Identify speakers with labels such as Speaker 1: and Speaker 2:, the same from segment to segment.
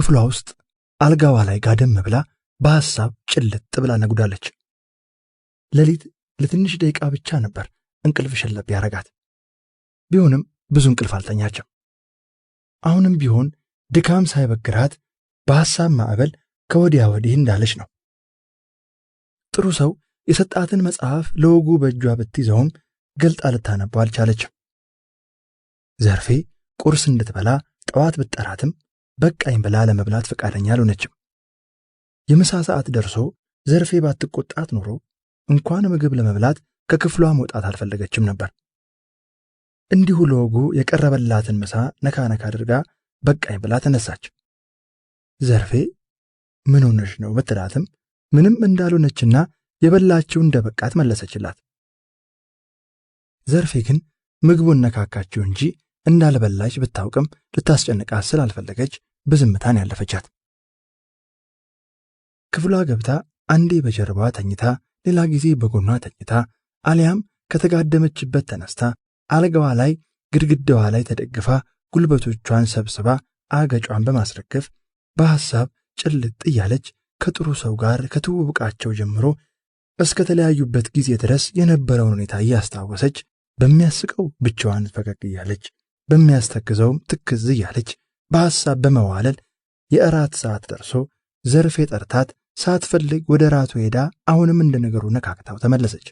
Speaker 1: ክፍሏ ውስጥ አልጋዋ ላይ ጋደም ብላ በሐሳብ ጭልጥ ብላ ነጉዳለች። ሌሊት ለትንሽ ደቂቃ ብቻ ነበር እንቅልፍ ሸለብ ያረጋት። ቢሆንም ብዙ እንቅልፍ አልተኛችም። አሁንም ቢሆን ድካም ሳይበግራት በሐሳብ ማዕበል ከወዲያ ወዲህ እንዳለች ነው። ጥሩ ሰው የሰጣትን መጽሐፍ ለወጉ በእጇ ብትይዘውም ገልጣ ልታነበው አልቻለችም። ዘርፌ ቁርስ እንድትበላ ጠዋት ብትጠራትም በቃኝ ብላ ለመብላት ፈቃደኛ አልሆነችም። የምሳ ሰዓት ደርሶ ዘርፌ ባትቆጣት ኖሮ እንኳን ምግብ ለመብላት ከክፍሏ መውጣት አልፈለገችም ነበር። እንዲሁ ለወጉ የቀረበላትን ምሳ ነካ ነካ አድርጋ በቃኝ ብላ ተነሳች። ዘርፌ ምን ሆነሽ ነው ብትላትም ምንም እንዳልሆነችና የበላችው እንደበቃት መለሰችላት። ዘርፌ ግን ምግቡን ነካካችው እንጂ እንዳልበላች ብታውቅም ልታስጨንቃት ስላልፈለገች በዝምታን ያለፈቻት። ክፍሏ ገብታ አንዴ በጀርባዋ ተኝታ ሌላ ጊዜ በጎኗ ተኝታ አሊያም ከተጋደመችበት ተነስታ አልጋዋ ላይ ግድግዳዋ ላይ ተደግፋ ጉልበቶቿን ሰብስባ አገጯን በማስረገፍ በሐሳብ ጭልጥ እያለች ከጥሩ ሰው ጋር ከተውውቃቸው ጀምሮ እስከ ተለያዩበት ጊዜ ድረስ የነበረውን ሁኔታ እያስታወሰች በሚያስቀው ብቻዋን ፈገግ እያለች በሚያስተክዘውም ትክዝ እያለች በሐሳብ በመዋለል የእራት ሰዓት ደርሶ ዘርፌ ጠርታት ሳትፈልግ ወደ ራቱ ሄዳ አሁንም እንደነገሩ ነካክታው ተመለሰች።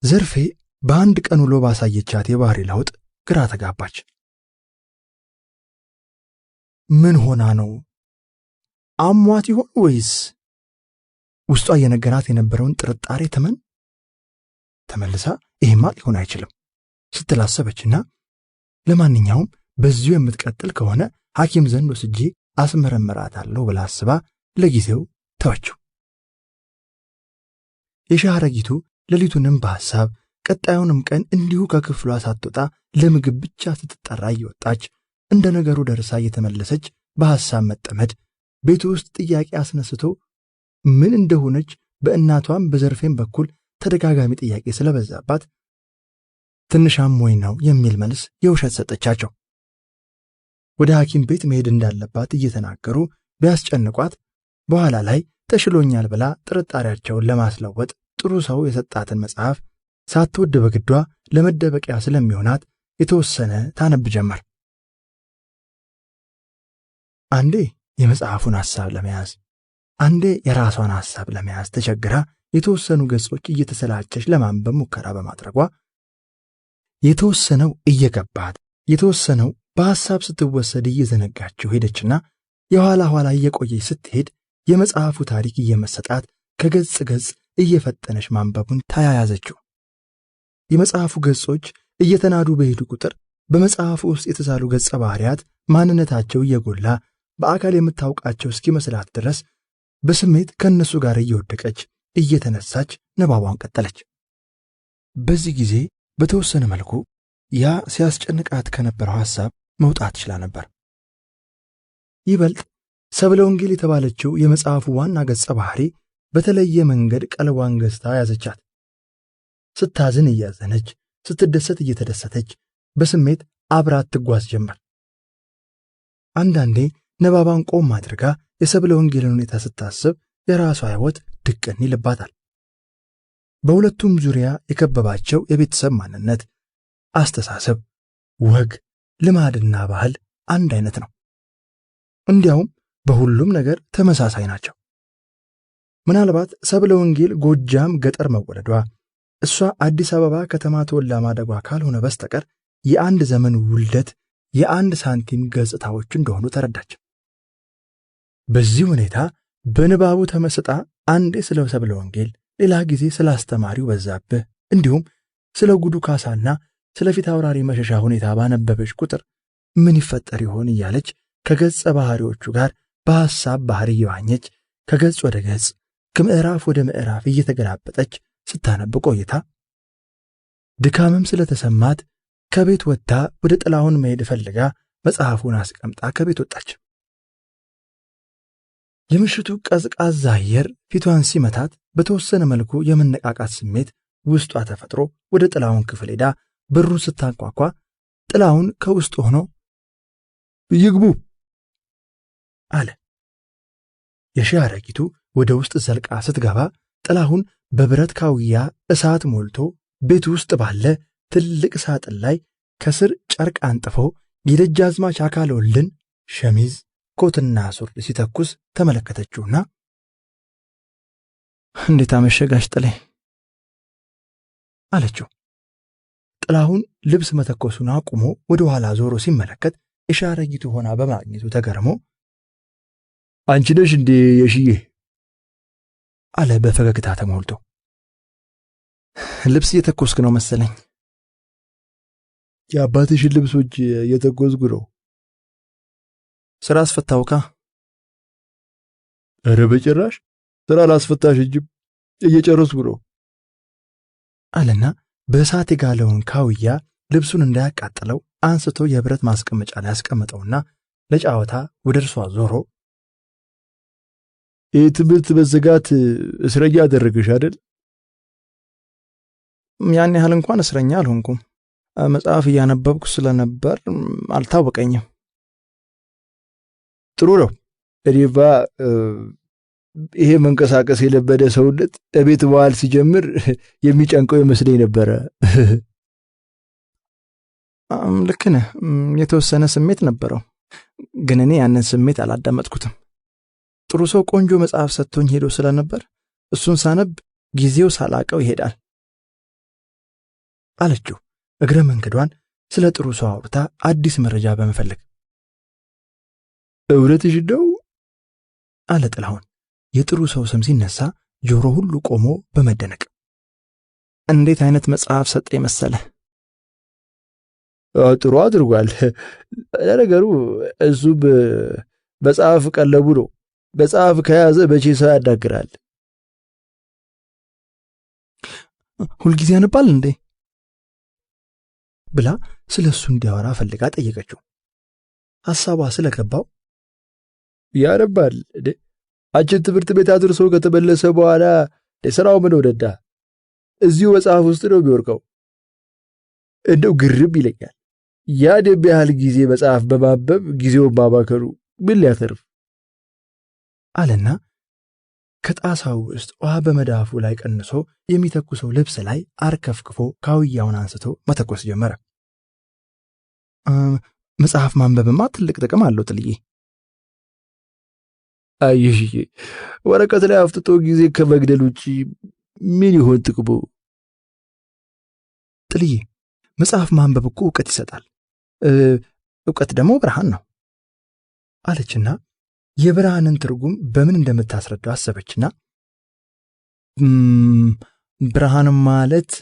Speaker 1: ዘርፌ በአንድ ቀን ውሎ ባሳየቻት የባህሪ ለውጥ ግራ ተጋባች። ምን ሆና ነው? አሟት ይሆን ወይስ? ውስጧ የነገራት የነበረውን ጥርጣሬ ተመልሳ ይሄማ ሊሆን አይችልም ስትላሰበችና ለማንኛውም በዚሁ የምትቀጥል ከሆነ ሐኪም ዘንድ ወስጄ አስመረምራታለሁ ብላ አስባ ለጊዜው ተወችው። የሻረጊቱ ሌሊቱንም በሐሳብ ቀጣዩንም ቀን እንዲሁ ከክፍሏ ሳትወጣ ለምግብ ብቻ ስትጠራ እየወጣች እንደ ነገሩ ደርሳ እየተመለሰች በሐሳብ መጠመድ ቤቱ ውስጥ ጥያቄ አስነስቶ ምን እንደሆነች በእናቷም በዘርፌም በኩል ተደጋጋሚ ጥያቄ ስለበዛባት ትንሽ አሞኝ ነው የሚል መልስ የውሸት ሰጠቻቸው። ወደ ሐኪም ቤት መሄድ እንዳለባት እየተናገሩ ቢያስጨንቋት በኋላ ላይ ተሽሎኛል ብላ ጥርጣሬያቸውን ለማስለወጥ ጥሩ ሰው የሰጣትን መጽሐፍ ሳትወድ በግዷ ለመደበቂያ ስለሚሆናት የተወሰነ ታነብ ጀመር። አንዴ የመጽሐፉን ሐሳብ ለመያዝ አንዴ የራሷን ሐሳብ ለመያዝ ተቸግራ የተወሰኑ ገጾች እየተሰላቸች ለማንበብ ሙከራ በማድረጓ የተወሰነው እየገባት የተወሰነው በሐሳብ ስትወሰድ እየዘነጋችው ሄደችና የኋላ ኋላ እየቆየች ስትሄድ የመጽሐፉ ታሪክ እየመሰጣት ከገጽ ገጽ እየፈጠነች ማንበቡን ታያያዘችው። የመጽሐፉ ገጾች እየተናዱ በሄዱ ቁጥር በመጽሐፉ ውስጥ የተሳሉ ገጸ ባህሪያት ማንነታቸው እየጎላ በአካል የምታውቃቸው እስኪመስላት ድረስ በስሜት ከነሱ ጋር እየወደቀች እየተነሳች ንባቧን ቀጠለች። በዚህ ጊዜ በተወሰነ መልኩ ያ ሲያስጨንቃት ከነበረው ሐሳብ መውጣት ይችላ ነበር። ይበልጥ ሰብለ ወንጌል የተባለችው የመጽሐፉ ዋና ገጸ ባህሪ በተለየ መንገድ ቀልቧን ገዝታ ያዘቻት። ስታዝን እያዘነች፣ ስትደሰት እየተደሰተች በስሜት አብራት ትጓዝ ጀመር። አንዳንዴ ነባባን ቆም አድርጋ የሰብለ ወንጌልን ሁኔታ ስታስብ የራሷ ሕይወት ድቅን ይልባታል። በሁለቱም ዙሪያ የከበባቸው የቤተሰብ ማንነት፣ አስተሳሰብ፣ ወግ፣ ልማድና ባህል አንድ አይነት ነው። እንዲያውም በሁሉም ነገር ተመሳሳይ ናቸው። ምናልባት ሰብለ ወንጌል ጎጃም ገጠር መወለዷ እሷ አዲስ አበባ ከተማ ተወልዳ ማደጓ ካልሆነ በስተቀር የአንድ ዘመን ውልደት የአንድ ሳንቲም ገጽታዎች እንደሆኑ ተረዳች። በዚህ ሁኔታ በንባቡ ተመስጣ አንዴ ስለ ሰብለ ወንጌል፣ ሌላ ጊዜ ስለ አስተማሪው በዛብህ እንዲሁም ስለ ጉዱ ካሳና ስለ ፊት አውራሪ መሸሻ ሁኔታ ባነበበች ቁጥር ምን ይፈጠር ይሆን እያለች ከገጸ ባህሪዎቹ ጋር በሐሳብ ባህር እየዋኘች ከገጽ ወደ ገጽ ከምዕራፍ ወደ ምዕራፍ እየተገላበጠች ስታነብ ቆይታ ድካምም ስለተሰማት ከቤት ወጥታ ወደ ጥላውን መሄድ ፈልጋ መጽሐፉን አስቀምጣ ከቤት ወጣች። የምሽቱ ቀዝቃዛ አየር ፊቷን ሲመታት በተወሰነ መልኩ የመነቃቃት ስሜት ውስጧ ተፈጥሮ ወደ ጥላውን ክፍል ሄዳ በሩን ስታንኳኳ ጥላውን ከውስጥ ሆኖ ይግቡ አለ። የሺህ አረጊቱ ወደ ውስጥ ዘልቃ ስትገባ ጥላሁን በብረት ካውያ እሳት ሞልቶ ቤት ውስጥ ባለ ትልቅ ሳጥን ላይ ከስር ጨርቅ አንጥፎ የደጃዝማች አካለ ወልድን ሸሚዝ፣ ኮትና ሱሪ ሲተኩስ ተመለከተችውና እንዴት አመሸጋሽ ጥሌ አለችው። ጥላሁን ልብስ መተኮሱን አቁሞ ወደ ኋላ ዞሮ ሲመለከት የሺህ አረጊቱ ሆና በማግኘቱ ተገርሞ አንቺ ነሽ እንዴ የሺዬ አለ በፈገግታ ተሞልቶ። ልብስ እየተኮስክ ነው መሰለኝ። የአባትሽን ልብሶች እየተኮስኩ ነው። ስራ አስፈታውካ? ኧረ በጭራሽ ስራ ላስፈታሽ እንጂ እየጨረስኩ ነው አለና በእሳት የጋለውን ካውያ ልብሱን እንዳያቃጥለው አንስቶ የብረት ማስቀመጫ ላይ ያስቀመጠውና ለጫወታ ወደ እርሷ ዞሮ ትምህርት መዘጋት እስረኛ አደረገሽ አይደል? ያን ያህል እንኳን እስረኛ አልሆንኩም። መጽሐፍ እያነበብኩ ስለነበር አልታወቀኝም። ጥሩ ነው። እኔማ ይሄ መንቀሳቀስ የለበደ ሰውነት እቤት መዋል ሲጀምር የሚጨንቀው ይመስለኝ ነበረ። ልክ ነህ። የተወሰነ ስሜት ነበረው፣ ግን እኔ ያንን ስሜት አላዳመጥኩትም። ጥሩ ሰው ቆንጆ መጽሐፍ ሰጥቶኝ ሄዶ ስለነበር እሱን ሳነብ ጊዜው ሳላቀው ይሄዳል አለችው፣ እግረ መንገዷን ስለ ጥሩ ሰው አውርታ አዲስ መረጃ በመፈለግ። እውነትሽ ነው አለ ጥላሁን። የጥሩ ሰው ስም ሲነሳ ጆሮ ሁሉ ቆሞ በመደነቅ እንዴት አይነት መጽሐፍ ሰጠ መሰለ። ጥሩ አድርጓል። ለነገሩ እሱ በመጽሐፍ ቀለቡ ነው። መጽሐፍ ከያዘ በቼ ሰው ያዳግራል። ሁልጊዜ ያነባል እንዴ ብላ ስለ እሱ እንዲያወራ ፈልጋ ጠየቀችው። ሐሳቧ ስለገባው ያነባል። አንቺን ትምህርት ቤት አድርሶ ከተመለሰ በኋላ ለሥራው ምን ወደዳ? እዚሁ መጽሐፍ ውስጥ ነው የሚወርቀው። እንደው ግርም ይለኛል። ያን ያህል ጊዜ መጽሐፍ በማንበብ ጊዜውን ማባከኑ ምን ሊያተርፍ አለና ከጣሳው ውስጥ ውሃ በመዳፉ ላይ ቀንሶ የሚተኩሰው ልብስ ላይ አርከፍክፎ ካውያውን አንስቶ መተኮስ ጀመረ። መጽሐፍ ማንበብማ ትልቅ ጥቅም አለው ጥልዬ። አይሽ ወረቀት ላይ አፍጥጦ ጊዜ ከመግደል ውጪ ምን ይሆን ጥቅሙ? ጥልዬ መጽሐፍ ማንበብ እኮ ዕውቀት ይሰጣል። ዕውቀት ደግሞ ብርሃን ነው አለችና የብርሃንን ትርጉም በምን እንደምታስረዳው አሰበችና ብርሃን ማለት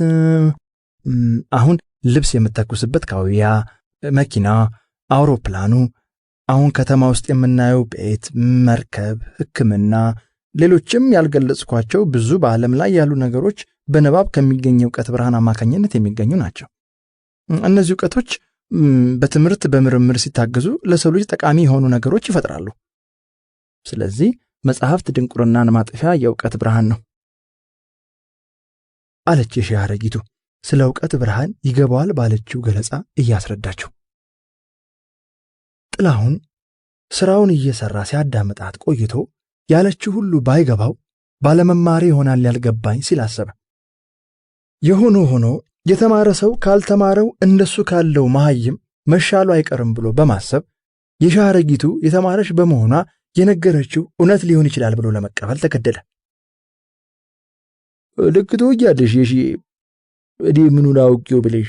Speaker 1: አሁን ልብስ የምትተኩስበት ካውያ፣ መኪና፣ አውሮፕላኑ፣ አሁን ከተማ ውስጥ የምናየው ቤት፣ መርከብ፣ ሕክምና፣ ሌሎችም ያልገለጽኳቸው ብዙ በዓለም ላይ ያሉ ነገሮች በንባብ ከሚገኝ ዕውቀት ብርሃን አማካኝነት የሚገኙ ናቸው። እነዚህ ዕውቀቶች በትምህርት በምርምር ሲታገዙ ለሰው ልጅ ጠቃሚ የሆኑ ነገሮች ይፈጥራሉ። ስለዚህ መጽሐፍት ድንቁርናን ማጥፊያ የዕውቀት ብርሃን ነው አለች የሺህ አረጊቱ ስለ ዕውቀት ብርሃን ይገባዋል ባለችው ገለጻ እያስረዳችው። ጥላሁን ስራውን እየሰራ ሲያዳምጣት ቆይቶ ያለችው ሁሉ ባይገባው ባለመማሪ ይሆናል ያልገባኝ ሲል አሰበ። የሆነ ሆኖ የተማረ ሰው ካልተማረው እንደሱ ካለው መሐይም መሻሉ አይቀርም ብሎ በማሰብ የሺህ አረጊቱ የተማረች በመሆኗ የነገረችው እውነት ሊሆን ይችላል ብሎ ለመቀበል ተገደደ። ልክ ትወጃለሽ የሺህ፣ እኔ ምኑን አውቄው ብለሽ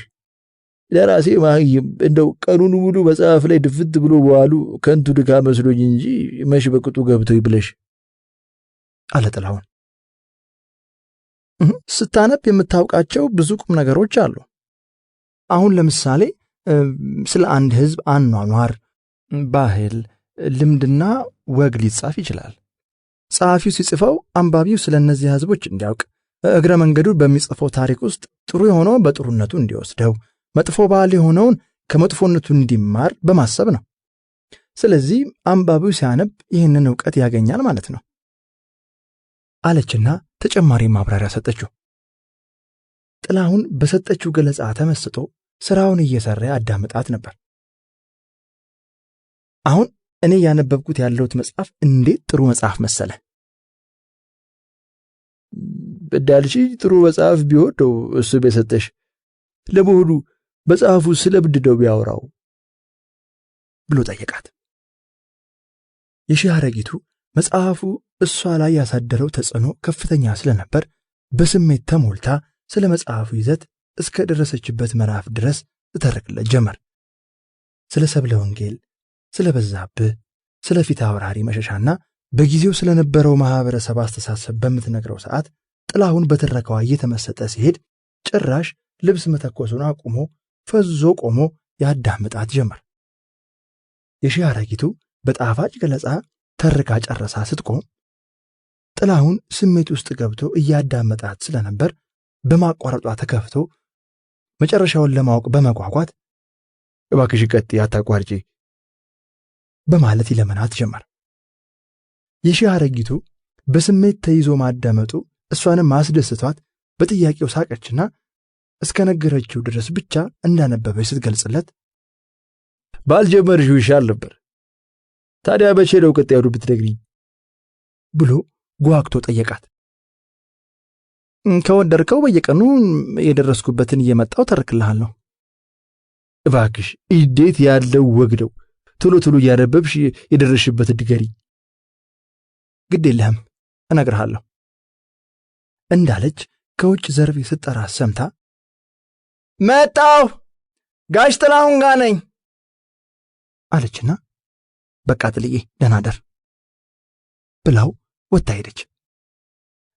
Speaker 1: ለራሴ መሐይም እንደው ቀኑን ሙሉ መጽሐፍ ላይ ድፍት ብሎ በዋሉ ከንቱ ድካም መስሎኝ እንጂ መሽ በቅጡ ገብቶኝ ብለሽ አለ ጥላሁን። ስታነብ የምታውቃቸው ብዙ ቁም ነገሮች አሉ። አሁን ለምሳሌ ስለ አንድ ሕዝብ አኗኗር፣ ባህል፣ ልምድና ወግ ሊጻፍ ይችላል። ጸሐፊው ሲጽፈው አንባቢው ስለ እነዚህ ሕዝቦች እንዲያውቅ፣ እግረ መንገዱ በሚጽፈው ታሪክ ውስጥ ጥሩ የሆነው በጥሩነቱ እንዲወስደው፣ መጥፎ ባህል የሆነውን ከመጥፎነቱ እንዲማር በማሰብ ነው። ስለዚህ አንባቢው ሲያነብ ይህንን ዕውቀት ያገኛል ማለት ነው አለችና ተጨማሪ ማብራሪያ ሰጠችው። ጥላሁን በሰጠችው ገለጻ ተመስጦ ስራውን እየሰራ ያዳምጣት ነበር። አሁን እኔ ያነበብኩት ያለሁት መጽሐፍ እንዴት ጥሩ መጽሐፍ መሰለ።
Speaker 2: በዳልሽ ጥሩ መጽሐፍ ቢወደው እሱ በሰጠሽ ለመሆኑ መጽሐፉ ስለምንድነው ቢያወራው
Speaker 1: ብሎ ጠየቃት። የሺህ አረጊቱ መጽሐፉ እሷ ላይ ያሳደረው ተጽዕኖ ከፍተኛ ስለነበር በስሜት ተሞልታ ስለ መጽሐፉ ይዘት እስከ ደረሰችበት ምዕራፍ ድረስ ትተርክለት ጀመር። ስለ ሰብለ ወንጌል፣ ስለ በዛብህ፣ ስለ ፊት አውራሪ መሸሻና በጊዜው ስለነበረው ማህበረሰብ አስተሳሰብ በምትነግረው ሰዓት ጥላሁን በትረካዋ እየተመሰጠ ሲሄድ ጭራሽ ልብስ መተኮሱን አቁሞ ፈዞ ቆሞ ያዳምጣት ጀመር። የሺህ አረጊቱ በጣፋጭ ገለጻ ተርካ ጨረሳ ስትቆም ጥላሁን ስሜት ውስጥ ገብቶ እያዳመጣት ስለነበር በማቋረጧ ተከፍቶ መጨረሻውን ለማወቅ በመጓጓት
Speaker 2: እባክሽ ቀጥይ አታቋርጪ
Speaker 1: በማለት ይለመናት ጀመር። የሺህ አረጊቱ በስሜት ተይዞ ማዳመጡ እሷንም ማስደስቷት በጥያቄው ሳቀችና እስከ ነገረችው ድረስ ብቻ እንዳነበበች ስትገልጽለት
Speaker 2: ባልጀመርሽው ይሻል ነበር፣ ታዲያ መቼ ነው ቀጣዩን ብትነግሪኝ
Speaker 1: ብሎ ጓግቶ ጠየቃት። ከወደድከው በየቀኑ የደረስኩበትን እየመጣው ተርክልሃለሁ።
Speaker 2: እባክሽ እንዴት ያለው ወግ ነው! ቶሎ ቶሎ እያነበብሽ የደረስሽበት ንገሪኝ።
Speaker 1: ግድ የለህም እነግርሃለሁ እንዳለች ከውጭ ዘርፍ ስትጠራ ሰምታ መጣሁ ጋሽ ጥላሁን ጋር ነኝ አለችና በቃ ጥልዬ ደህና ደር ብላው ወጣ ሄደች።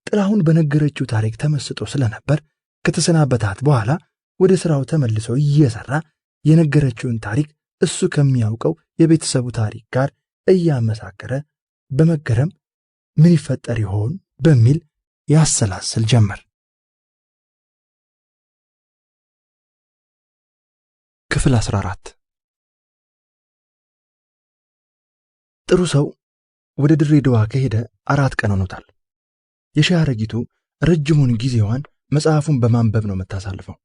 Speaker 1: ጥላሁን በነገረችው ታሪክ ተመስጦ ስለነበር ከተሰናበታት በኋላ ወደ ስራው ተመልሶ እየሰራ የነገረችውን ታሪክ እሱ ከሚያውቀው የቤተሰቡ ታሪክ ጋር እያመሳከረ በመገረም ምን ይፈጠር ይሆን በሚል ያሰላስል ጀመር። ክፍል 14 ጥሩ ሰው ወደ ድሬዳዋ ከሄደ 4 ቀን ሆኖታል። የሺህ አረጊቱ ረጅሙን ጊዜዋን መጽሐፉን በማንበብ ነው የምታሳልፈው።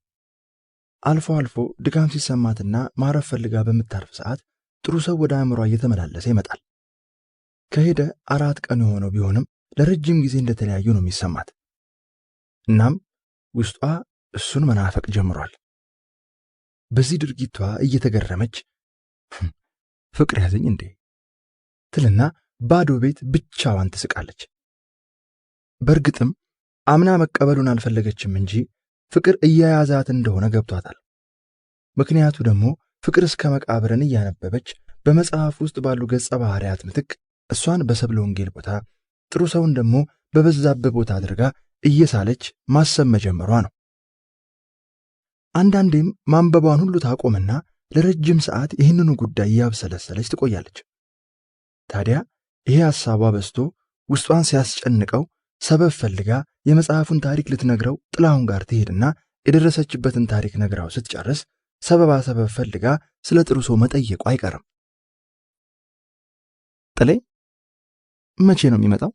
Speaker 1: አልፎ አልፎ ድካም ሲሰማትና ማረፍ ፈልጋ በምታርፍ ሰዓት ጥሩ ሰው ወደ አእምሯ እየተመላለሰ ይመጣል። ከሄደ 4 ቀን የሆነው ቢሆንም ለረጅም ጊዜ እንደተለያዩ ነው የሚሰማት። እናም ውስጧ እሱን መናፈቅ ጀምሯል። በዚህ ድርጊቷ እየተገረመች ፍቅር ያዘኝ እንዴ ትልና ባዶ ቤት ብቻዋን ትስቃለች። በእርግጥም አምና መቀበሉን አልፈለገችም እንጂ ፍቅር እያያዛት እንደሆነ ገብቷታል። ምክንያቱ ደግሞ ፍቅር እስከ መቃብርን እያነበበች በመጽሐፍ ውስጥ ባሉ ገጸ ባህሪያት ምትክ እሷን በሰብለ ወንጌል ቦታ ጥሩ ሰውን ደግሞ በበዛብህ ቦታ አድርጋ እየሳለች ማሰብ መጀመሯ ነው። አንዳንዴም ማንበቧን ሁሉ ታቆምና ለረጅም ሰዓት ይህንኑ ጉዳይ ያብሰለሰለች ትቆያለች። ታዲያ ይሄ ሐሳቧ በስቶ ውስጧን ሲያስጨንቀው ሰበብ ፈልጋ የመጽሐፉን ታሪክ ልትነግረው ጥላሁን ጋር ትሄድና የደረሰችበትን ታሪክ ነግራው ስትጨርስ ሰበብ ፈልጋ ስለ ጥሩ ሰው መጠየቁ አይቀርም። ጥሌ መቼ ነው የሚመጣው?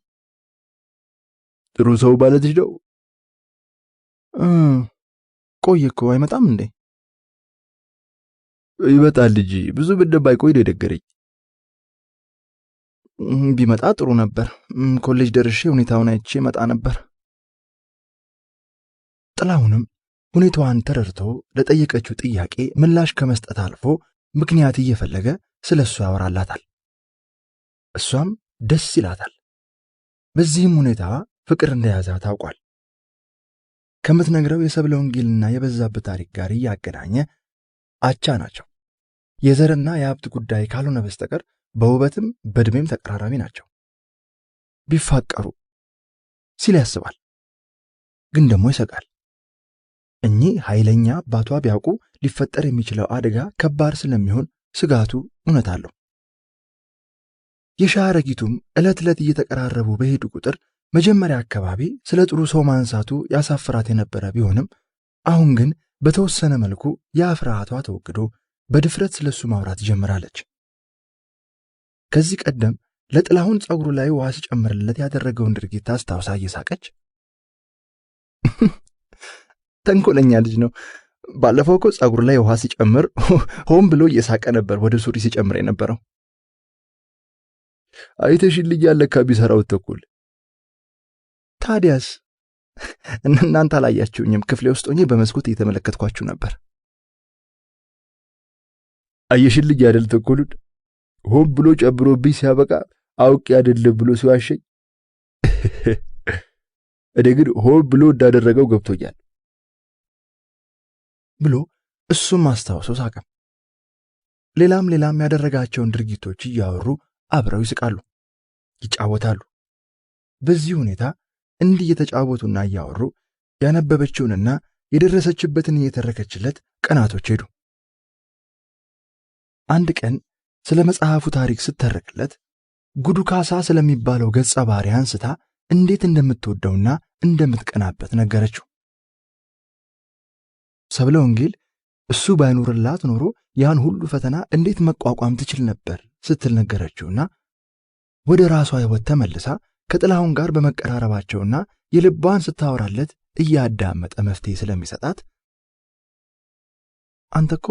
Speaker 2: ጥሩ ሰው ባለትሽ ነው?
Speaker 1: ቆየ እኮ አይመጣም እንዴ?
Speaker 2: ይመጣል ልጅ ብዙ እንደማይቆይ ነው የነገረኝ።
Speaker 1: ቢመጣ ጥሩ ነበር። ኮሌጅ ደርሼ ሁኔታውን አይቼ መጣ ነበር። ጥላሁንም ሁኔታዋን ተረድቶ ለጠየቀችው ጥያቄ ምላሽ ከመስጠት አልፎ ምክንያት እየፈለገ ስለሱ ያወራላታል። እሷም ደስ ይላታል። በዚህም ሁኔታ ፍቅር እንደያዛ ታውቋል። ከምትነግረው የሰብለ ወንጌልና የበዛብህ ታሪክ ጋር እያገናኘ አቻ ናቸው። የዘርና የሀብት ጉዳይ ካልሆነ በስተቀር በውበትም በእድሜም ተቀራራቢ ናቸው። ቢፋቀሩ ሲል ያስባል። ግን ደግሞ ይሰጋል። እኚህ ኃይለኛ አባቷ ቢያውቁ ሊፈጠር የሚችለው አደጋ ከባድ ስለሚሆን ስጋቱ እውነት አለው። የሺህ አረጊቱም ዕለት ዕለት እየተቀራረቡ በሄዱ ቁጥር መጀመሪያ አካባቢ ስለ ጥሩ ሰው ማንሳቱ ያሳፍራት የነበረ ቢሆንም አሁን ግን በተወሰነ መልኩ ያ ፍርሃቷ ተወግዶ በድፍረት ስለሱ ማውራት ጀምራለች። ከዚህ ቀደም ለጥላሁን ጸጉሩ ላይ ውሃ ሲጨምርለት ያደረገውን ድርጊት አስታውሳ እየሳቀች ተንኮለኛ ልጅ ነው። ባለፈው እኮ ጸጉሩ ላይ ውሃ ሲጨምር ሆን ብሎ እየሳቀ ነበር ወደ ሱሪ ሲጨምር የነበረው
Speaker 2: አይተሽልኛል ለካ ቢሰራው ተኩል።
Speaker 1: ታዲያስ? እናንተ አላያችሁኝም? ክፍሌ ውስጥ ሆኜ በመስኮት እየተመለከትኳችሁ ነበር።
Speaker 2: አየሽልኝ አይደል ተኩሉን? ሆን ብሎ ጨብሮብኝ ሲያበቃ አውቄ አይደለም ብሎ ሲዋሸኝ፣ እኔ ግን ሆን ብሎ እንዳደረገው ገብቶኛል
Speaker 1: ብሎ እሱም አስታውሶ ሳቀ። ሌላም ያደረጋቸውን ድርጊቶች እያወሩ አብረው ይስቃሉ፣ ይጫወታሉ። በዚህ ሁኔታ እንዲህ እየተጫወቱና እያወሩ ያነበበችውንና የደረሰችበትን እየተረከችለት ቀናቶች ሄዱ። አንድ ቀን ስለ መጽሐፉ ታሪክ ስተረክለት ጉዱ ካሳ ስለሚባለው ገጸ ባህሪ አንስታ እንዴት እንደምትወደውና እንደምትቀናበት ነገረችው። ሰብለ ወንጌል እሱ ባይኖርላት ኖሮ ያን ሁሉ ፈተና እንዴት መቋቋም ትችል ነበር ስትል ነገረችውና ወደ ራሷ ሕይወት ተመልሳ ከጥላሁን ጋር በመቀራረባቸውና የልቧን ስታወራለት እያዳመጠ መፍትሄ ስለሚሰጣት አንተ እኮ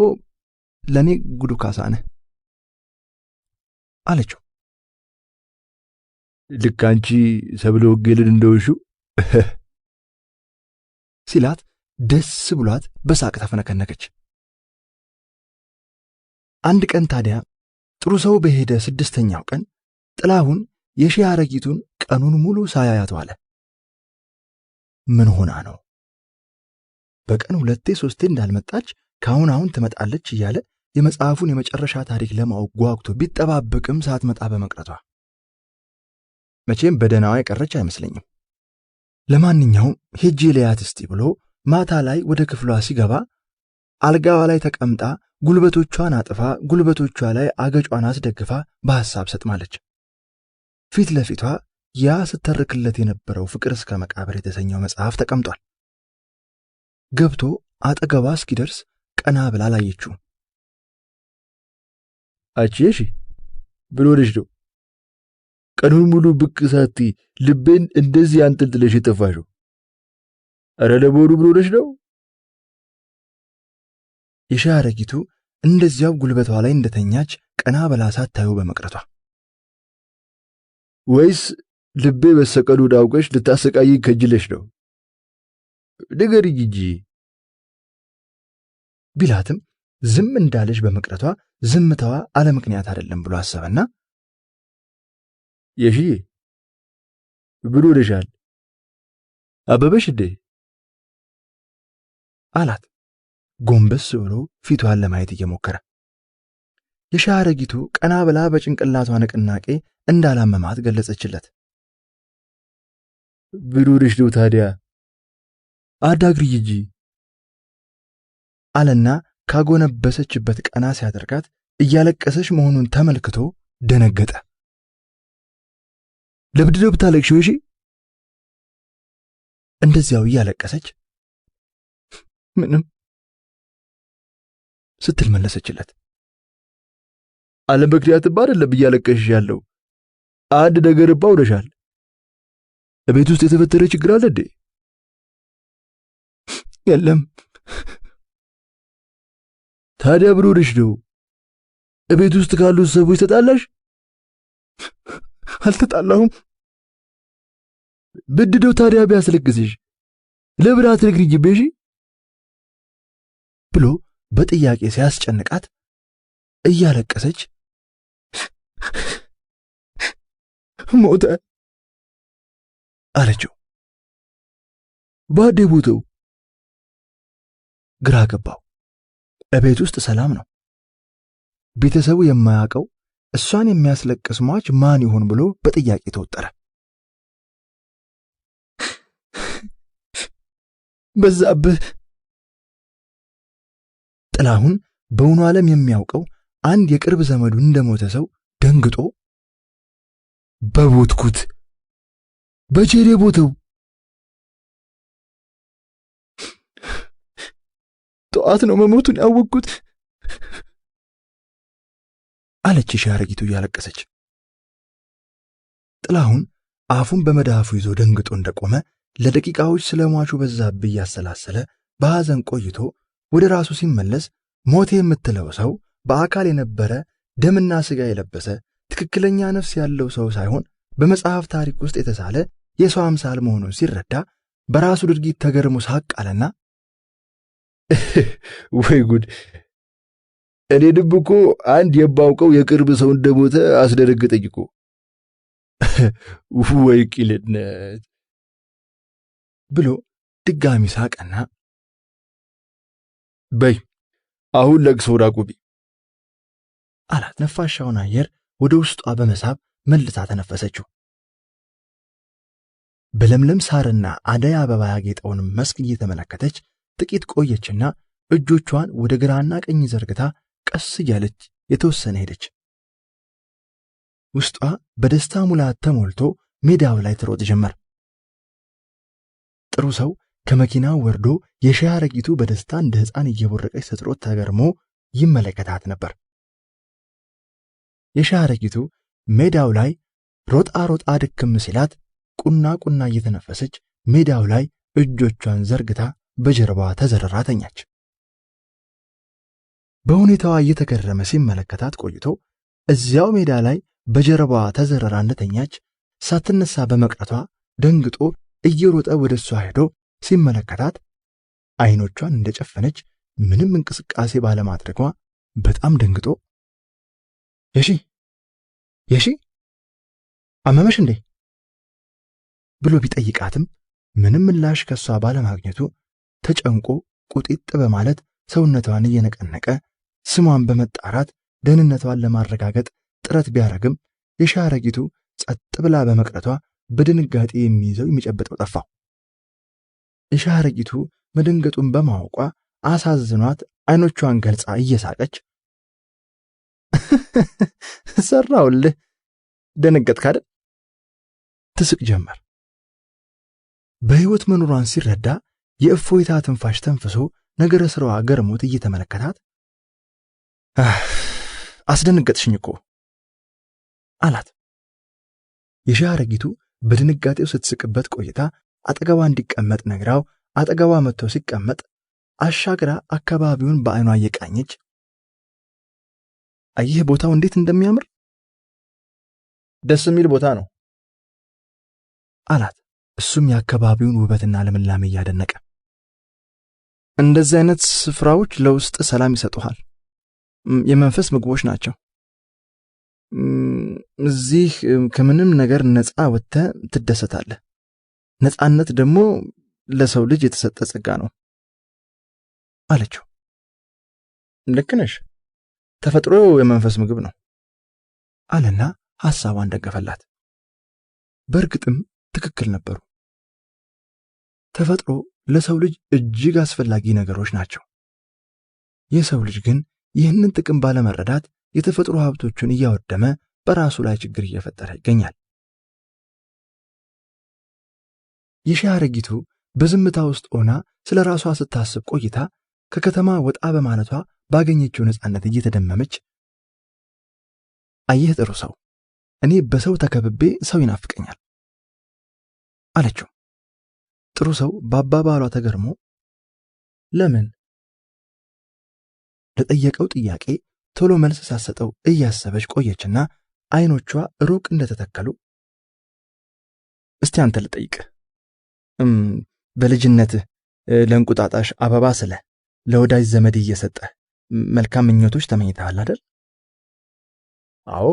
Speaker 1: ለኔ ጉዱ ካሳ ነህ አለችው።
Speaker 2: ልክ አንቺ ሰብለ ወንጌልን እንደውሽው
Speaker 1: ሲላት ደስ ብሏት በሳቅ ተፈነከነከች። አንድ ቀን ታዲያ ጥሩ ሰው በሄደ 6ኛው ቀን ጥላሁን የሺህ አረጊቱን ቀኑን ሙሉ ሳያያት ዋለ። ምን ሆና ነው? በቀን 2-3 እንዳልመጣች ካሁን ትመጣለች እያለ የመጽሐፉን የመጨረሻ ታሪክ ለማወቅ ጓጉቶ ቢጠባበቅም ሳትመጣ በመቅረቷ መቼም በደናዋ የቀረች አይመስለኝም። ለማንኛውም ሄጄ ልያት እስቲ ብሎ ማታ ላይ ወደ ክፍሏ ሲገባ አልጋዋ ላይ ተቀምጣ ጉልበቶቿን አጥፋ ጉልበቶቿ ላይ አገጯን አስደግፋ በሐሳብ ሰጥማለች። ፊት ለፊቷ ያ ስተርክለት የነበረው ፍቅር እስከ መቃብር የተሰኘው መጽሐፍ ተቀምጧል። ገብቶ አጠገቧ እስኪደርስ ቀና ብላ ላየችው።
Speaker 2: አቺሽ ብሎልሽ ነው ቀኑን ሙሉ ብቅ ሳቲ ልቤን እንደዚህ አንጠልጥለሽ የጠፋሽው? አረ ለቦሩ ብሎልሽ ነው?
Speaker 1: የሺህ አረጊቱ እንደዚያው ጉልበቷ ላይ እንደተኛች ቀና ብላ ሳታዩ በመቅረቷ
Speaker 2: ወይስ ልቤ በሰቀሉን አውቀሽ ልታሰቃይ ከጅለሽ ነው? ንገሪኝ እንጂ
Speaker 1: ቢላትም ዝም እንዳለሽ በመቅረቷ ዝምታዋ አለ ምክንያት አይደለም ብሎ አሰበና
Speaker 2: የሺህ ብሎልሻል አበበሽ እንዴ
Speaker 1: አላት ጎንበስ ብሎ ፊቷን ለማየት እየሞከረ። የሺህ አረጊቱ ቀና ብላ በጭንቅላቷ ንቅናቄ እንዳላመማት ገለጸችለት።
Speaker 2: ብሎልሽ ነው ታዲያ አዳግሪ እንጂ
Speaker 1: አለና ካጎነበሰችበት ቀና ሲያደርጋት እያለቀሰች መሆኑን ተመልክቶ ደነገጠ።
Speaker 2: ለብድነው ብታለቅሽው? እሺ
Speaker 1: እንደዚያው እያለቀሰች ምንም ስትል መለሰችለት።
Speaker 2: አለ ምክንያትም አይደለም እያለቀስሽ ያለው አንድ ነገር ባውለሻል። ቤት ውስጥ የተፈጠረ ችግር አለ እንዴ?
Speaker 1: የለም።
Speaker 2: ታዲያ ብሎልሽ ነው ቤት ውስጥ ካሉት ሰዎች ተጣላሽ?
Speaker 1: አልተጣላሁም።
Speaker 2: ብድነው ታዲያ ቢያስለቅስሽ ለምን አትነግሪኝም? እሺ
Speaker 1: ብሎ በጥያቄ ሲያስጨንቃት እያለቀሰች ሞተ አለችው።
Speaker 2: ባዴ ሞተው?
Speaker 1: ግራ ገባው። በቤት ውስጥ ሰላም ነው። ቤተሰቡ የማያውቀው እሷን የሚያስለቅስ ሟች ማን ይሆን ብሎ በጥያቄ ተወጠረ። በዛብህ ጥላሁን በእውኑ ዓለም የሚያውቀው አንድ የቅርብ ዘመዱ እንደሞተ ሰው ደንግጦ
Speaker 2: በሞትኩት በቼሌ ቦተው
Speaker 1: ጠዋት ነው መሞቱን ያወቅኩት አለች የሺህ አረጊቱ እያለቀሰች። ጥላሁን አፉን በመዳፉ ይዞ ደንግጦ እንደቆመ ለደቂቃዎች ስለሟቹ በዛብህ እያሰላሰለ በሐዘን ቆይቶ ወደ ራሱ ሲመለስ ሞቴ የምትለው ሰው በአካል የነበረ ደምና ሥጋ የለበሰ ትክክለኛ ነፍስ ያለው ሰው ሳይሆን በመጽሐፍ ታሪክ ውስጥ የተሳለ የሰው አምሳል መሆኑን ሲረዳ በራሱ ድርጊት ተገርሞ ሳቅ አለና
Speaker 2: ወይ ጉድ! እኔ ድብ እኮ አንድ የማውቀው የቅርብ ሰው እንደሞተ አስደነገጠኝ እኮ። ወይ ቂልነት!
Speaker 1: ብሎ ድጋሚ ሳቀና
Speaker 2: በይ አሁን ለቅሶውን አቁሚ
Speaker 1: አላት። ነፋሻውን አየር ወደ ውስጧ በመሳብ መልሳ ተነፈሰችው። በለምለም ሳርና አደይ አበባ ያጌጠውን መስክ እየተመለከተች ጥቂት ቆየችና እጆቿን ወደ ግራና ቀኝ ዘርግታ ቀስ እያለች የተወሰነ ሄደች። ውስጧ በደስታ ሙላት ተሞልቶ ሜዳው ላይ ትሮጥ ጀመር። ጥሩ ሰው ከመኪናው ወርዶ የሻይ አረጊቱ በደስታ እንደ ሕፃን እየቦረቀች ስትሮጥ ተገርሞ ይመለከታት ነበር። የሻይ አረጊቱ ሜዳው ላይ ሮጣ ድክም ሲላት ቁና እየተነፈሰች ሜዳው ላይ እጆቿን ዘርግታ በጀርባዋ ተዘረራ ተኛች። በሁኔታዋ እየተገረመ ሲመለከታት ቆይቶ እዚያው ሜዳ ላይ በጀርባዋ ተዘረራ እንደተኛች ሳትነሳ በመቅረቷ ደንግጦ እየሮጠ ወደ እሷ ሄዶ ሲመለከታት አይኖቿን እንደጨፈነች ምንም እንቅስቃሴ ባለማድረጓ በጣም ደንግጦ የሺ አመመሽ እንዴ ብሎ ቢጠይቃትም ምንም ምላሽ ከሷ ባለማግኘቱ ተጨንቆ ቁጢጥ በማለት ሰውነቷን እየነቀነቀ ስሟን በመጣራት ደህንነቷን ለማረጋገጥ ጥረት ቢያረግም የሻይ አረጊቱ ጸጥ ብላ በመቅረቷ በድንጋጤ የሚይዘው የሚጨብጠው ጠፋው። የሻይ አረጊቱ መደንገጡን በማወቋ አሳዝኗት አይኖቿን ገልጻ እየሳቀች ሰራውልህ ደነገጥክ አይደል ትስቅ ጀመር። በሕይወት መኖሯን ሲረዳ የእፎይታ ትንፋሽ ተንፍሶ ነገረ ስራዋ ገርሞት እየተመለከታት አስደነገጥሽኝ እኮ አላት። የሻይ አረጊቱ በድንጋጤው ስትስቅበት ቆይታ አጠገቧ እንዲቀመጥ ነግራው አጠገቧ መጥቶ ሲቀመጥ አሻግራ አካባቢውን በአይኗ እየቃኘች አየህ ቦታው እንዴት እንደሚያምር
Speaker 2: ደስ የሚል ቦታ ነው
Speaker 1: አላት። እሱም የአካባቢውን ውበትና ልምላሜ እያደነቀ እንደዚህ አይነት ስፍራዎች ለውስጥ ሰላም ይሰጡሃል፣ የመንፈስ ምግቦች ናቸው። እዚህ ከምንም ነገር ነፃ ወጥተህ ትደሰታለህ። ነፃነት ደግሞ ለሰው ልጅ የተሰጠ ጸጋ ነው አለችው።
Speaker 2: ልክ ነሽ፣
Speaker 1: ተፈጥሮ የመንፈስ ምግብ ነው አለና ሐሳቧን ደገፈላት። በእርግጥም ትክክል ነበሩ። ተፈጥሮ ለሰው ልጅ እጅግ አስፈላጊ ነገሮች ናቸው። የሰው ልጅ ግን ይህንን ጥቅም ባለመረዳት የተፈጥሮ ሀብቶቹን እያወደመ በራሱ ላይ ችግር እየፈጠረ ይገኛል። የሻይ አረጊቱ በዝምታ ውስጥ ሆና ስለ ራሷ ስታስብ ቆይታ ከከተማ ወጣ በማለቷ ባገኘችው ነፃነት እየተደመመች አየህ ጥሩ ሰው፣ እኔ በሰው ተከብቤ ሰው ይናፍቀኛል አለችው። ጥሩ ሰው በአባባሏ ተገርሞ ለምን ለጠየቀው ጥያቄ ቶሎ መልስ ሳሰጠው እያሰበች ቆየችና አይኖቿ ሩቅ እንደተተከሉ እስቲ አንተ ልጠይቅህ፣ በልጅነትህ ለእንቁጣጣሽ አበባ ስለ ለወዳጅ ዘመድ እየሰጠህ መልካም ምኞቶች ተመኝተሃል አይደል?
Speaker 2: አዎ።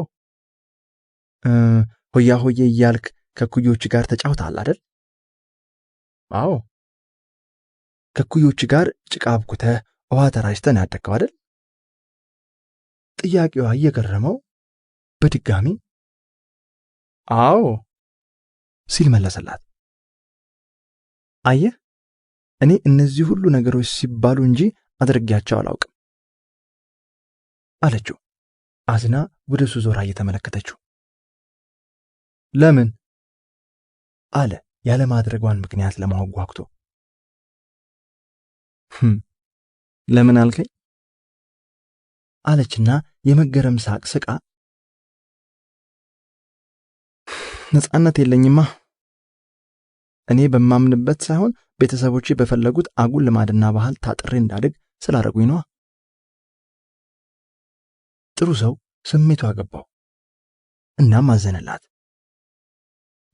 Speaker 1: ሆያ ሆዬ እያልክ ከኩዮች ጋር ተጫውተሃል አይደል?
Speaker 2: አዎ።
Speaker 1: ከኩዮች ጋር ጭቃ አብኩተህ ውሃ ተራጭተህ ያደግከው አይደል? ጥያቄዋ እየገረመው በድጋሚ
Speaker 2: አዎ
Speaker 1: ሲል መለሰላት። አየህ እኔ እነዚህ ሁሉ ነገሮች ሲባሉ እንጂ አድርጌያቸው አላውቅም አለችው አዝና ወደ እሱ ዞራ እየተመለከተችው። ለምን አለ ያለ ማድረጓን ምክንያት ለማወቅ ጓጉቶ። ለምን አልከኝ አለችና የመገረም ሳቅ ስቃ ነፃነት የለኝማ፣ እኔ በማምንበት ሳይሆን ቤተሰቦቼ በፈለጉት አጉል ልማድና ባህል ታጥሬ እንዳድግ ስላደረጉኝ ነዋ። ጥሩ ሰው ስሜቱ አገባው። እናም አዘነላት።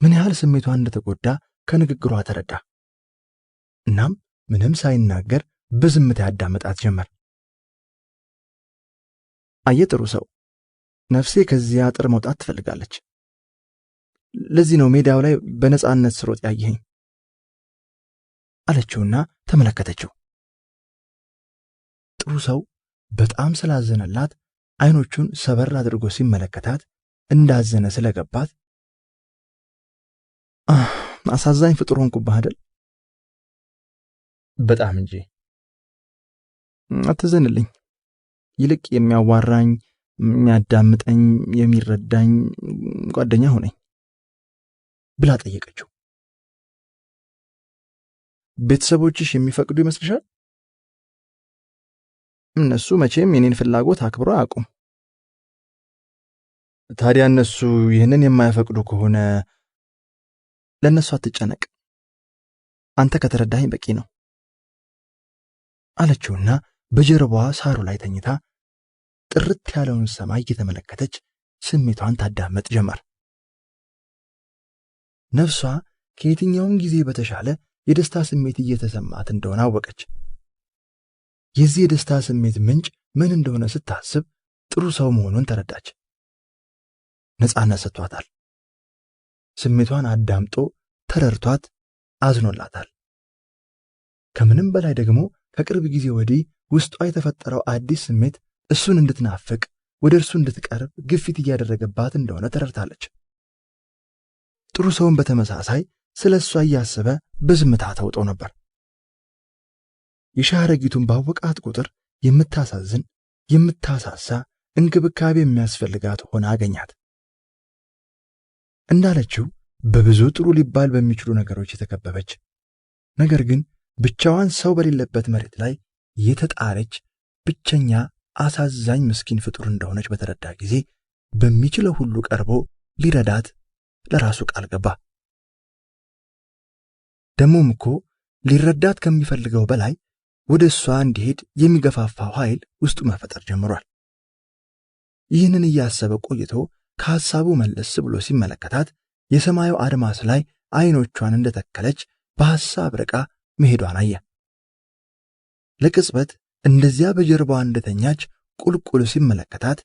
Speaker 1: ምን ያህል ስሜቷ እንደተጎዳ ከንግግሯ ተረዳ። እናም ምንም ሳይናገር በዝምታ ያዳመጣት ጀመር። አየህ ጥሩ ሰው፣ ነፍሴ ከዚህ አጥር መውጣት ትፈልጋለች። ለዚህ ነው ሜዳው ላይ በነጻነት ስሮጥ ያየኸኝ አለችውና ተመለከተችው። ጥሩ ሰው በጣም ስላዘነላት አይኖቹን ሰበር አድርጎ ሲመለከታት እንዳዘነ ስለገባት አሳዛኝ ፍጡር ሆንኩብህ አይደል?
Speaker 2: በጣም እንጂ።
Speaker 1: አትዘንልኝ፣ ይልቅ የሚያዋራኝ፣ የሚያዳምጠኝ፣ የሚረዳኝ ጓደኛ ሆነኝ ብላ ጠየቀችው። ቤተሰቦችሽ የሚፈቅዱ ይመስልሻል? እነሱ መቼም የኔን ፍላጎት አክብሮ አያውቁም። ታዲያ እነሱ ይህንን የማይፈቅዱ ከሆነ ለነሱ አትጨነቅ፣ አንተ ከተረዳኸኝ በቂ ነው አለችውና በጀርባዋ ሳሩ ላይ ተኝታ ጥርት ያለውን ሰማይ እየተመለከተች ስሜቷን ታዳመጥ ጀመር። ነፍሷ ከየትኛውም ጊዜ በተሻለ የደስታ ስሜት እየተሰማት እንደሆነ አወቀች። የዚህ የደስታ ስሜት ምንጭ ምን እንደሆነ ስታስብ ጥሩ ሰው መሆኑን ተረዳች። ነፃነት ሰጥቷታል። ስሜቷን አዳምጦ ተረድቷት አዝኖላታል። ከምንም በላይ ደግሞ ከቅርብ ጊዜ ወዲህ ውስጧ የተፈጠረው አዲስ ስሜት እሱን እንድትናፍቅ፣ ወደ እርሱ እንድትቀርብ ግፊት እያደረገባት እንደሆነ ተረድታለች። ጥሩ ሰውን በተመሳሳይ ስለ እሷ እያሰበ በዝምታ ተውጦ ነበር። የሻረጊቱን ባወቃት ቁጥር የምታሳዝን፣ የምታሳሳ፣ እንክብካቤ የሚያስፈልጋት ሆና አገኛት። እንዳለችው በብዙ ጥሩ ሊባል በሚችሉ ነገሮች የተከበበች፣ ነገር ግን ብቻዋን ሰው በሌለበት መሬት ላይ የተጣለች ብቸኛ አሳዛኝ ምስኪን ፍጡር እንደሆነች በተረዳ ጊዜ በሚችለው ሁሉ ቀርቦ ሊረዳት ለራሱ ቃል ገባ። ደሞም እኮ ሊረዳት ከሚፈልገው በላይ ወደ እሷ እንዲሄድ የሚገፋፋው ኃይል ውስጡ መፈጠር ጀምሯል። ይህንን እያሰበ ቆይቶ ከሐሳቡ መለስ ብሎ ሲመለከታት የሰማዩ አድማስ ላይ አይኖቿን እንደተከለች በሐሳብ ርቃ መሄዷን አየ። ለቅጽበት እንደዚያ በጀርባዋ እንደተኛች ቁልቁል ሲመለከታት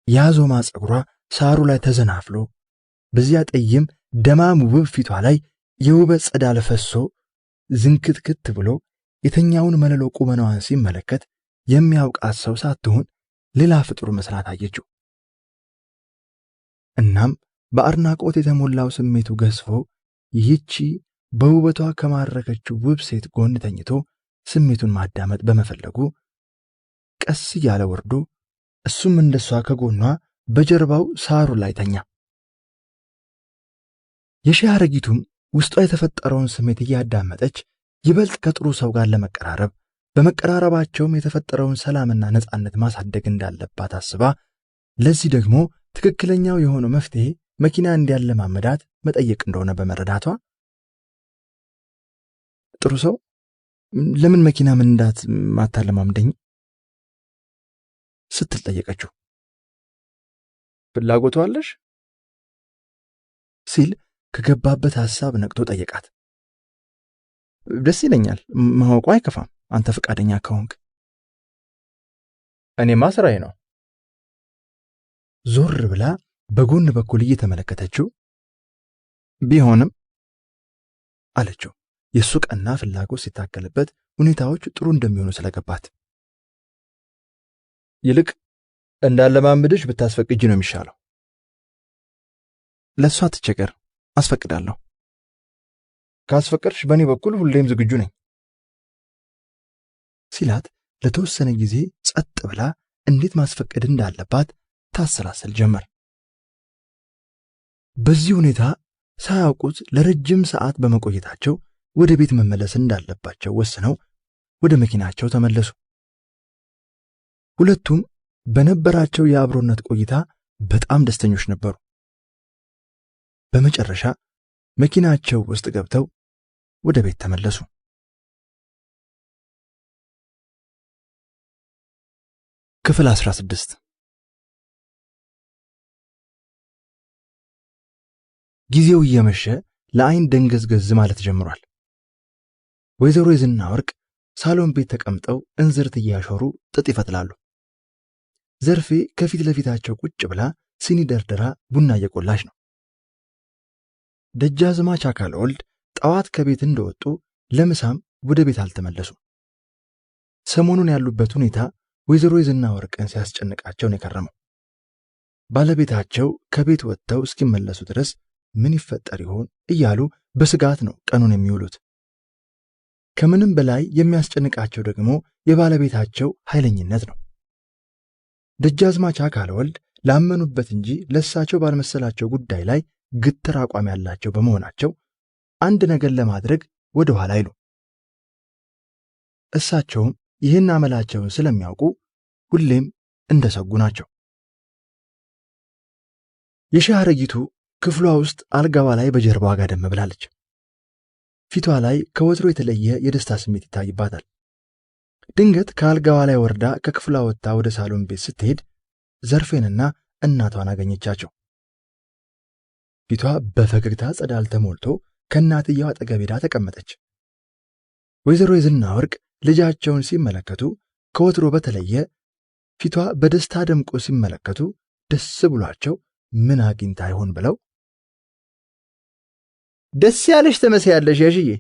Speaker 1: ያዞማ ጸጉሯ ሳሩ ላይ ተዘናፍሎ በዚያ ጠይም ደማም ውብ ፊቷ ላይ የውበት ጸዳል ፈሶ ዝንክትክት ብሎ የተኛውን መለሎ ቁመናዋን ሲመለከት የሚያውቃት ሰው ሳትሆን ሌላ ፍጡር መስላት አየችው። እናም በአድናቆት የተሞላው ስሜቱ ገዝፎ ይህቺ በውበቷ ከማረከችው ውብ ሴት ጎን ተኝቶ ስሜቱን ማዳመጥ በመፈለጉ ቀስ እያለ ወርዶ እሱም እንደሷ ከጎኗ በጀርባው ሳሩ ላይ ተኛ። የሻረጊቱም ውስጧ የተፈጠረውን ስሜት እያዳመጠች ይበልጥ ከጥሩ ሰው ጋር ለመቀራረብ በመቀራረባቸውም የተፈጠረውን ሰላምና ነጻነት ማሳደግ እንዳለባት አስባ ለዚህ ደግሞ ትክክለኛው የሆነው መፍትሄ መኪና እንዲያለማመዳት መጠየቅ እንደሆነ በመረዳቷ ጥሩ ሰው ለምን መኪና መንዳት ማታለማምደኝ ስትል ጠየቀችው።
Speaker 2: ፍላጎቱ አለሽ
Speaker 1: ሲል ከገባበት ሐሳብ ነቅቶ ጠየቃት።
Speaker 2: ደስ ይለኛል፣ ማወቁ አይከፋም፣ አንተ ፈቃደኛ ከሆንክ። እኔማ ስራዬ ነው።
Speaker 1: ዞር ብላ በጎን በኩል እየተመለከተችው ቢሆንም አለችው። የሱ ቀና ፍላጎት ሲታከልበት ሁኔታዎች ጥሩ እንደሚሆኑ ስለገባት
Speaker 2: ይልቅ እንዳለማምድሽ ብታስፈቅጂ ነው የሚሻለው።
Speaker 1: ለሷ አትቸገር፣ አስፈቅዳለሁ።
Speaker 2: ካስፈቀድሽ በእኔ በኩል ሁሌም ዝግጁ ነኝ
Speaker 1: ሲላት ለተወሰነ ጊዜ ጸጥ ብላ እንዴት ማስፈቀድ እንዳለባት ታሰላሰል ጀመር። በዚህ ሁኔታ ሳያውቁት ለረጅም ሰዓት በመቆየታቸው ወደ ቤት መመለስ እንዳለባቸው ወስነው ወደ መኪናቸው ተመለሱ። ሁለቱም በነበራቸው የአብሮነት ቆይታ በጣም ደስተኞች ነበሩ። በመጨረሻ መኪናቸው ውስጥ ገብተው ወደ ቤት ተመለሱ። ክፍል 16 ጊዜው እየመሸ ለዓይን ደንገዝገዝ ማለት ጀምሯል። ወይዘሮ የዝናወርቅ ሳሎን ቤት ተቀምጠው እንዝርት እያሾሩ ጥጥ ይፈትላሉ። ዘርፌ ከፊት ለፊታቸው ቁጭ ብላ ሲኒ ደርድራ ቡና እየቆላች ነው። ደጃዝማች አካለ ወልድ ጠዋት ከቤት እንደወጡ ለምሳም ወደ ቤት አልተመለሱም። ሰሞኑን ያሉበት ሁኔታ ወይዘሮ የዝናወርቅን ሲያስጨንቃቸው ነው የከረመው። ባለቤታቸው ከቤት ወጥተው እስኪመለሱ ድረስ ምን ይፈጠር ይሆን እያሉ በስጋት ነው ቀኑን የሚውሉት። ከምንም በላይ የሚያስጨንቃቸው ደግሞ የባለቤታቸው ኃይለኝነት ነው። ደጃዝማች አካለ ወልድ ላመኑበት እንጂ ለሳቸው ባልመሰላቸው ጉዳይ ላይ ግትር አቋም ያላቸው በመሆናቸው አንድ ነገር ለማድረግ ወደ ኋላ አይሉ። እሳቸውም ይህን አመላቸውን ስለሚያውቁ ሁሌም እንደሰጉ ናቸው። የሻረጊቱ ክፍሏ ውስጥ አልጋዋ ላይ በጀርባዋ ጋደም ብላለች። ፊቷ ላይ ከወትሮ የተለየ የደስታ ስሜት ይታይባታል። ድንገት ከአልጋዋ ላይ ወርዳ ከክፍሏ ወጥታ ወደ ሳሎን ቤት ስትሄድ ዘርፌንና እናቷን አገኘቻቸው። ፊቷ በፈገግታ ጸዳል ተሞልቶ ከእናትየው አጠገብ ሄዳ ተቀመጠች። ወይዘሮ የዝናወርቅ ልጃቸውን ሲመለከቱ ከወትሮ በተለየ ፊቷ በደስታ ደምቆ ሲመለከቱ ደስ ብሏቸው ምን አግኝታ ይሆን ብለው
Speaker 2: ደስ ያለሽ ትመስያለሽ ያሽዬ፣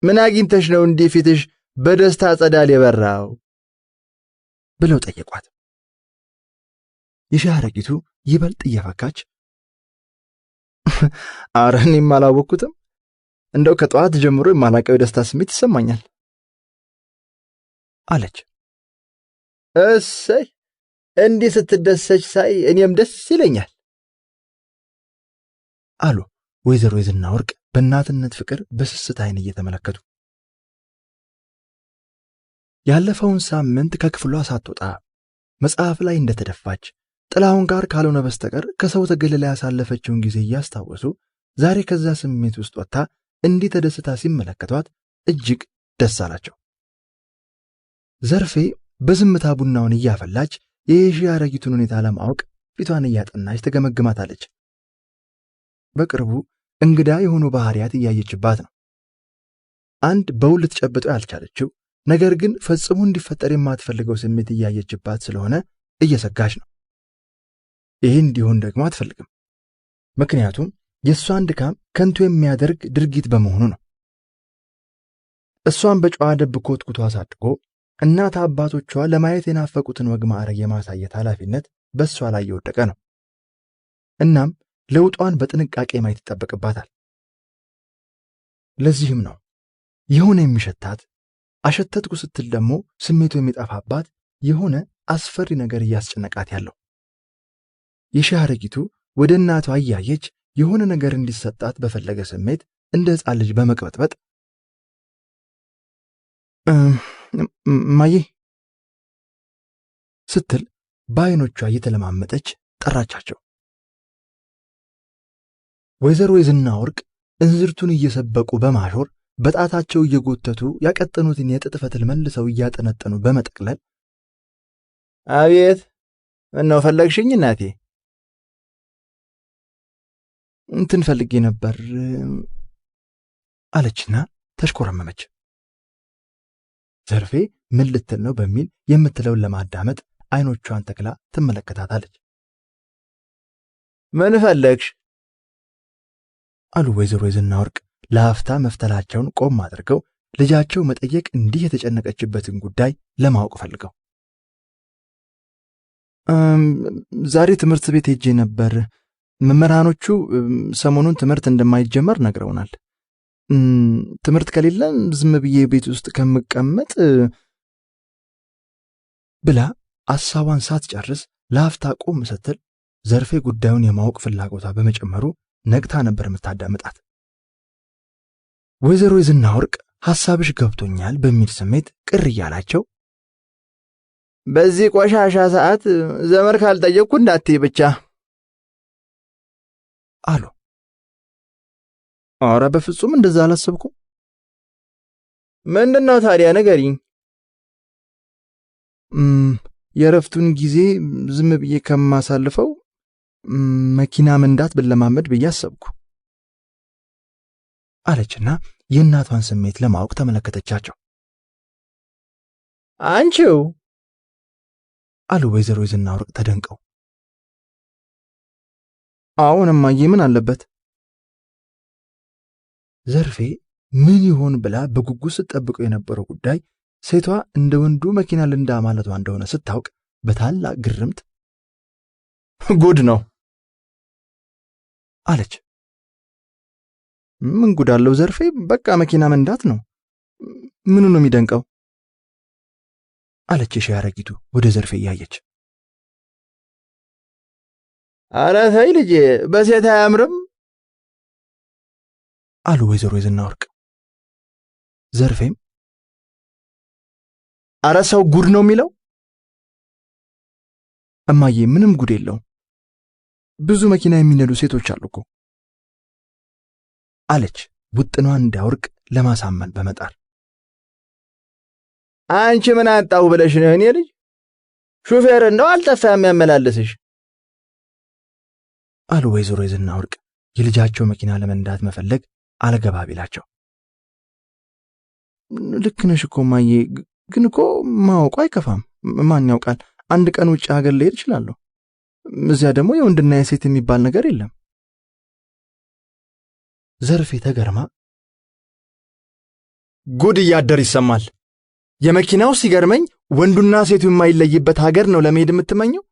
Speaker 2: ምን አግኝተሽ ነው እንዲህ ፊትሽ በደስታ ጸዳል የበራው
Speaker 1: ብለው ጠየቋት። የሻረጊቱ ይበልጥ እየፈካች
Speaker 2: ኧረ እኔም አላወቅኩትም፣ እንደው ከጠዋት ጀምሮ የማላውቀው የደስታ ስሜት ይሰማኛል
Speaker 1: አለች።
Speaker 2: እሰይ እንዲህ ስትደሰች ሳይ እኔም ደስ ይለኛል
Speaker 1: አሉ ወይዘሮ የዝናወርቅ በእናትነት ፍቅር በስስት ዓይን እየተመለከቱ። ያለፈውን ሳምንት ከክፍሏ ሳትወጣ መጽሐፍ ላይ እንደተደፋች ጥላሁን ጋር ካልሆነ በስተቀር ከሰው ተገልላ ያሳለፈችውን ጊዜ እያስታወሱ ዛሬ ከዛ ስሜት ውስጥ ወጥታ እንዲህ ተደስታ ሲመለከቷት እጅግ ደስ አላቸው። ዘርፌ በዝምታ ቡናውን እያፈላች የሻረጊቱን ሁኔታ ለማወቅ ፊቷን እያጠናች ተገመግማታለች። በቅርቡ እንግዳ የሆኑ ባህሪያት እያየችባት ነው። አንድ በውል ልትጨብጠው ያልቻለችው ነገር ግን ፈጽሞ እንዲፈጠር የማትፈልገው ስሜት እያየችባት ስለሆነ እየሰጋች ነው። ይህ እንዲሆን ደግሞ አትፈልግም። ምክንያቱም የእሷን ድካም ከንቱ የሚያደርግ ድርጊት በመሆኑ ነው። እሷን በጨዋ ደብ ኮትኩቶ አሳድጎ እናት አባቶቿ ለማየት የናፈቁትን ወግ ማዕረግ የማሳየት ኃላፊነት በእሷ ላይ የወደቀ ነው። እናም ለውጧን በጥንቃቄ ማየት ይጠበቅባታል። ለዚህም ነው የሆነ የሚሸታት አሸተትኩ ስትል ደግሞ ስሜቱ የሚጠፋባት የሆነ አስፈሪ ነገር እያስጨነቃት ያለው። የሻረጊቱ ወደ እናቷ እያየች የሆነ ነገር እንዲሰጣት በፈለገ ስሜት እንደ ሕፃን ልጅ በመቅበጥበጥ ማዬ ስትል በዓይኖቿ እየተለማመጠች ጠራቻቸው። ወይዘሮ የዝናወርቅ እንዝርቱን እየሰበቁ በማሾር በጣታቸው እየጎተቱ ያቀጠኑትን የጥጥ ፈትል መልሰው እያጠነጠኑ በመጠቅለል
Speaker 2: አቤት ምነው ፈለግሽኝ እናቴ?
Speaker 1: እንትን ፈልጌ ነበር አለችና ተሽኮረመመች። ዘርፌ ምን ልትል ነው በሚል የምትለውን ለማዳመጥ ዓይኖቿን ተክላ ትመለከታታለች።
Speaker 2: ምን ፈለግሽ
Speaker 1: አሉ ወይዘሮ የዝናወርቅ ለአፍታ መፍተላቸውን ቆም አድርገው ልጃቸው መጠየቅ እንዲህ የተጨነቀችበትን ጉዳይ ለማወቅ ፈልገው። ዛሬ ትምህርት ቤት ሄጄ ነበር። መምህራኖቹ ሰሞኑን ትምህርት እንደማይጀመር ነግረውናል። ትምህርት ከሌለ ዝም ብዬ ቤት ውስጥ ከምቀመጥ ብላ ሐሳቧን ሳትጨርስ ለአፍታ ቆም ስትል ዘርፌ ጉዳዩን የማወቅ ፍላጎቷ በመጨመሩ ነቅታ ነበር የምታዳምጣት። ወይዘሮ የዝናወርቅ ሐሳብሽ ገብቶኛል በሚል ስሜት ቅር እያላቸው
Speaker 2: በዚህ ቆሻሻ ሰዓት ዘመር ካልጠየቅኩ እንዳትይ ብቻ
Speaker 1: አሉ። ኧረ በፍጹም እንደዛ አላሰብኩም።
Speaker 2: ምንድነው ታዲያ ንገሪኝ?
Speaker 1: የእረፍቱን ጊዜ ዝም ብዬ ከማሳልፈው መኪና መንዳት ብለማመድ ብዬ አሰብኩ አለችና የእናቷን ስሜት ለማወቅ ተመለከተቻቸው።
Speaker 2: አንቺው
Speaker 1: አሉ ወይዘሮ የዝናወርቅ ተደንቀው። አሁን እማዬ ምን አለበት? ዘርፌ ምን ይሆን ብላ በጉጉት ስትጠብቀው የነበረው ጉዳይ ሴቷ እንደ ወንዱ መኪና ልንዳ ማለቷ እንደሆነ ስታውቅ በታላቅ ግርምት ጉድ ነው አለች። ምን ጉድ አለው ዘርፌ? በቃ መኪና መንዳት ነው። ምኑ ነው የሚደንቀው? አለች ሻያረጊቱ ወደ ዘርፌ እያየች።
Speaker 2: ኧረ ተይ ልጄ፣ በሴት አያምርም
Speaker 1: አሉ ወይዘሮ የዝናወርቅ። ዘርፌም
Speaker 2: ኧረ ሰው ጉድ ነው የሚለው።
Speaker 1: እማዬ ምንም ጉድ የለውም፣ ብዙ መኪና የሚነዱ ሴቶች አሉ እኮ አለች ውጥኗን እንዳወርቅ ለማሳመን በመጣር።
Speaker 2: አንቺ ምን አጣው ብለሽ ነው? እኔ ልጅ ሹፌር እንደው አልጠፋ የሚያመላልስሽ
Speaker 1: አሉ ወይዘሮ የዝናወርቅ የልጃቸው መኪና ለመንዳት መፈለግ አልገባ ቢላቸው። ልክ ነሽ እኮ እማዬ፣ ግን እኮ ማወቁ አይከፋም። ማን ያውቃል፣ አንድ ቀን ውጭ ሀገር ልሄድ እችላለሁ። እዚያ ደግሞ የወንድና የሴት የሚባል ነገር የለም። ዘርፌ ተገርማ
Speaker 2: ጉድ እያደር ይሰማል። የመኪናው ሲገርመኝ ወንዱና ሴቱ የማይለይበት ሀገር ነው ለመሄድ የምትመኘው?